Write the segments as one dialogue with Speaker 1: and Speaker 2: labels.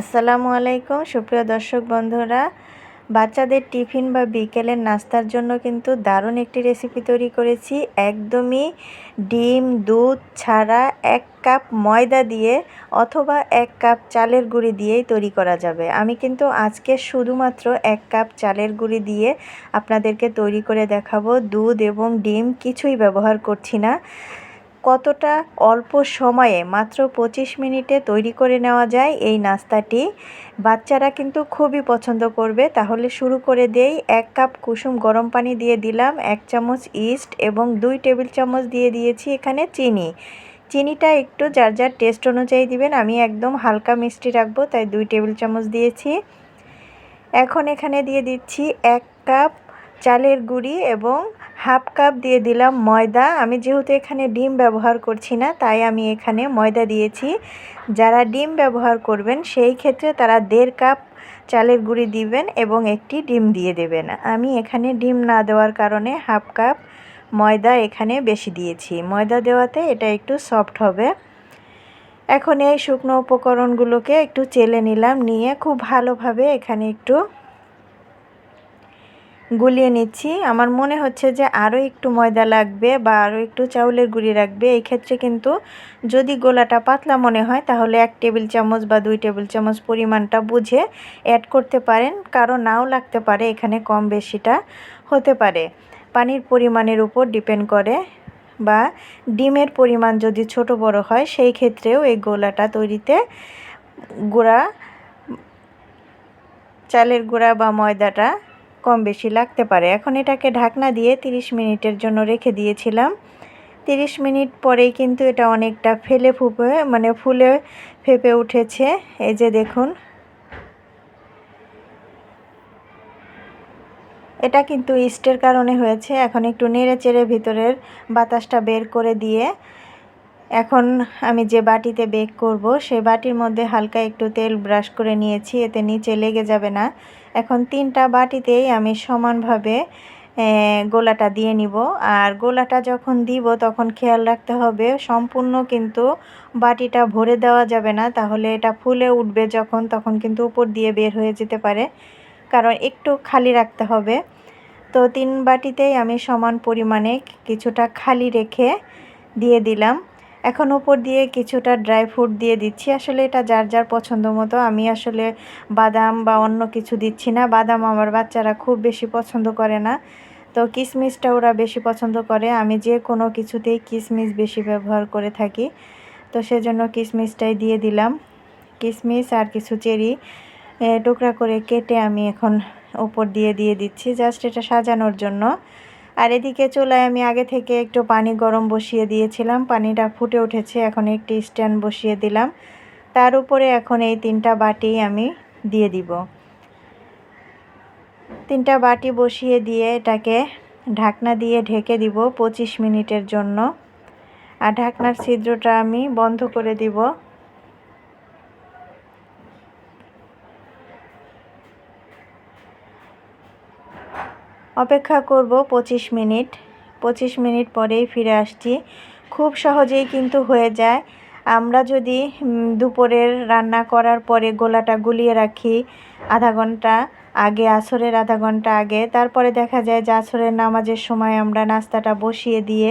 Speaker 1: আসসালামু আলাইকুম সুপ্রিয় দর্শক বন্ধুরা, বাচ্চাদের টিফিন বা বিকেলের নাস্তার জন্য কিন্তু দারুণ একটি রেসিপি তৈরি করেছি। একদমই ডিম দুধ ছাড়া 1 কাপ ময়দা দিয়ে অথবা 1 কাপ চালের গুঁড়ি দিয়েই তৈরি করা যাবে। আমি কিন্তু আজকে শুধুমাত্র 1 কাপ চালের গুঁড়ি দিয়ে আপনাদেরকে তৈরি করে দেখাবো। দুধ এবং ডিম কিছুই ব্যবহার করছি না। কতটা অল্প সময়ে মাত্র 25 মিনিটে তৈরি করে নেওয়া যায় এই নাস্তাটি। বাচ্চারা কিন্তু খুবই পছন্দ করবে। তাহলে শুরু করে দেই। 1 কাপ কুসুম গরম পানি দিয়ে দিলাম, 1 চামচ ইস্ট এবং 2 টেবিল চামচ দিয়ে দিয়েছি এখানে চিনি। চিনিটা একটু যার যার টেস্ট অনুযায়ী দিবেন। আমি একদম হালকা মিষ্টি রাখবো, তাই 2 টেবিল চামচ দিয়েছি। এখন এখানে দিয়ে দিচ্ছি 1 কাপ চালের গুঁড়ি এবং হাফ কাপ দিয়ে দিলাম ময়দা। আমি যেহেতু এখানে ডিম ব্যবহার করছি না, তাই আমি এখানে ময়দা দিয়েছি। যারা ডিম ব্যবহার করবেন সেই ক্ষেত্রে তারা 1.5 কাপ চালের গুঁড়ি দিবেন এবং একটি ডিম দিয়ে দেবেন। আমি এখানে ডিম না দেওয়ার কারণে হাফ কাপ ময়দা এখানে বেশি দিয়েছি। ময়দা দেওয়াতে এটা একটু সফট হবে। এখন এই শুকনো উপকরণগুলোকে একটু চেলে নিলাম, নিয়ে খুব ভালোভাবে এখানে একটু গুলিয়ে নিচ্ছি। আমার মনে হচ্ছে যে আরও একটু ময়দা লাগবে বা আরও একটু চাউলের গুঁড়ি লাগবে। এই ক্ষেত্রে কিন্তু যদি গোলাটা পাতলা মনে হয় তাহলে 1 টেবিল চামচ বা 2 টেবিল চামচ পরিমাণটা বুঝে অ্যাড করতে পারেন, কারণ নাও লাগতে পারে, এখানে কম বেশিটা হতে পারে। পানির পরিমাণের উপর ডিপেন্ড করে, বা ডিমের পরিমাণ যদি ছোট বড় হয় সেই ক্ষেত্রেও এই গোলাটা তৈরিতে চালের গুঁড়া বা ময়দাটা কম বেশি লাগতে পারে। এখন এটাকে ঢাকনা দিয়ে 30 মিনিটের জন্য রেখে দিয়েছিলাম। 30 মিনিট পরেই কিন্তু এটা অনেকটা ফুলে ফেপে উঠেছে। এই যে দেখুন, এটা কিন্তু ইস্টের কারণে হয়েছে। এখন একটু নেড়ে চেড়ে ভিতরের বাতাসটা বের করে দিয়ে এখন আমি যে বাটিতে বেক করব সেই বাটির মধ্যে হালকা একটু তেল ব্রাশ করে নিয়েছি, এতে নিচে লেগে যাবে না। এখন 3টা বাটিতেই আমি সমানভাবে গোলাটা দিয়ে নিব। আর গোলাটা যখন দিব তখন খেয়াল রাখতে হবে সম্পূর্ণ কিন্তু বাটিটা ভরে দেওয়া যাবে না, তাহলে এটা ফুলে উঠবে তখন কিন্তু উপর দিয়ে বের হয়ে যেতে পারে, কারণ একটু খালি রাখতে হবে। তো 3 বাটিতেই আমি সমান পরিমাণে কিছুটা খালি রেখে দিয়ে দিলাম। এখন উপর দিয়ে কিছুটা ড্রাই ফ্রুট দিয়ে দিচ্ছি। আসলে এটা যার যার পছন্দ মতো। আমি আসলে বাদাম বা অন্য কিছু দিচ্ছি না। বাদাম আমার বাচ্চারা খুব বেশি পছন্দ করে না, তো কিশমিশটা ওরা বেশি পছন্দ করে। আমি যে কোনো কিছুতেই কিশমিশ বেশি ব্যবহার করে থাকি, তো সেজন্য কিশমিশটাই দিয়ে দিলাম। কিশমিশ আর কিছু চেরি টুকরা করে কেটে আমি এখন উপর দিয়ে দিচ্ছি, জাস্ট এটা সাজানোর জন্য। আর এদিকে চুলায় আমি আগে থেকে একটু পানি গরম বসিয়ে দিয়েছিলাম, পানিটা ফুটে উঠেছে। এখন একটি স্ট্যান্ড বসিয়ে দিলাম, তার উপরে এখন এই 3টা বাটি আমি দিয়ে দিব। 3টা বাটি বসিয়ে দিয়ে এটাকে ঢাকনা দিয়ে ঢেকে দিব 25 মিনিটের জন্য। আর ঢাকনার ছিদ্রটা আমি বন্ধ করে দিব। অপেক্ষা করব 25 মিনিট। 25 মিনিট পরেই ফিরে আসছি। খুব সহজেই কিন্তু হয়ে যায়। আমরা যদি দুপুরের রান্না করার পরে গোলাটা গুলিয়ে রাখি আধা ঘন্টা আগে, আসরের আধা ঘন্টা আগে, তারপরে দেখা যায় যে আসরের নামাজের সময় আমরা নাস্তাটা বসিয়ে দিয়ে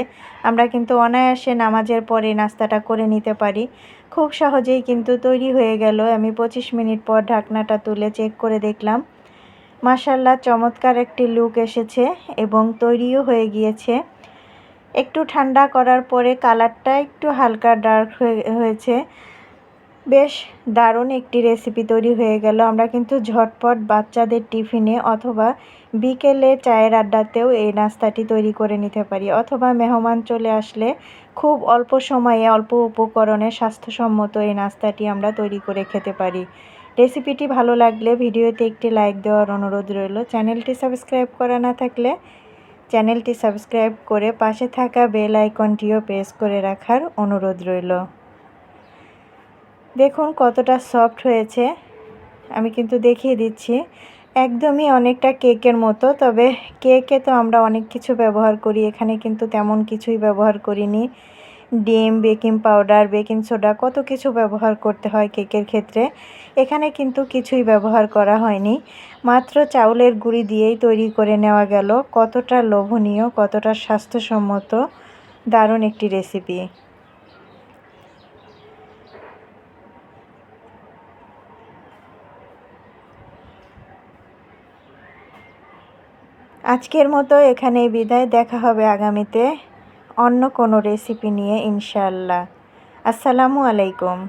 Speaker 1: আমরা কিন্তু অনায়াসে নামাজের পরে নাস্তাটা করে নিতে পারি। খুব সহজেই কিন্তু তৈরি হয়ে গেল। আমি 25 মিনিট পর ঢাকনাটা তুলে চেক করে দেখলাম, মাশাআল্লাহ চমৎকার একটি লুক এসেছে এবং তৈরিও হয়ে গিয়েছে। একটু ঠান্ডা করার পরে কালারটা একটু হালকা ডার্ক হয়েছে। বেশ দারুণ একটি রেসিপি তৈরি হয়ে গেল। আমরা কিন্তু ঝটপট বাচ্চাদের টিফিনে অথবা বিকেলে চায়ের আড্ডাতেও এই নাস্তাটি তৈরি করে নিতে পারি, অথবা মেহমান চলে আসলে খুব অল্প সময়ে অল্প উপকরণে স্বাস্থ্যসম্মত এই নাস্তাটি আমরা তৈরি করে খেতে পারি। রেসিপিটি ভালো লাগলে ভিডিওতে একটি লাইক দেওয়ার অনুরোধ রইল। চ্যানেলটি সাবস্ক্রাইব করা না থাকলে চ্যানেলটি সাবস্ক্রাইব করে পাশে থাকা বেল আইকনটিও প্রেস করে রাখার অনুরোধ রইল। দেখুন কতটা সফট হয়েছে, আমি কিন্তু দেখিয়ে দিচ্ছি। একদমই অনেকটা কেকের মতো, তবে কেকে তো আমরা অনেক কিছু ব্যবহার করি, এখানে কিন্তু তেমন কিছুই ব্যবহার করিনি। ডিম, বেকিং পাউডার, বেকিং সোডা কত কিছু ব্যবহার করতে হয় কেকের ক্ষেত্রে। এখানে কিন্তু কিছুই ব্যবহার করা হয়নি, মাত্র চাউলের গুঁড়ি দিয়েই তৈরি করে নেওয়া গেল। কতটা লোভনীয়, কতটা স্বাস্থ্যসম্মত, দারুণ একটি রেসিপি। আজকের মতো এখানেই বিদায়। দেখা হবে আগামীতে অন্য কোনো রেসিপি নিয়ে ইনশাআল্লাহ। আসসালামু আলাইকুম।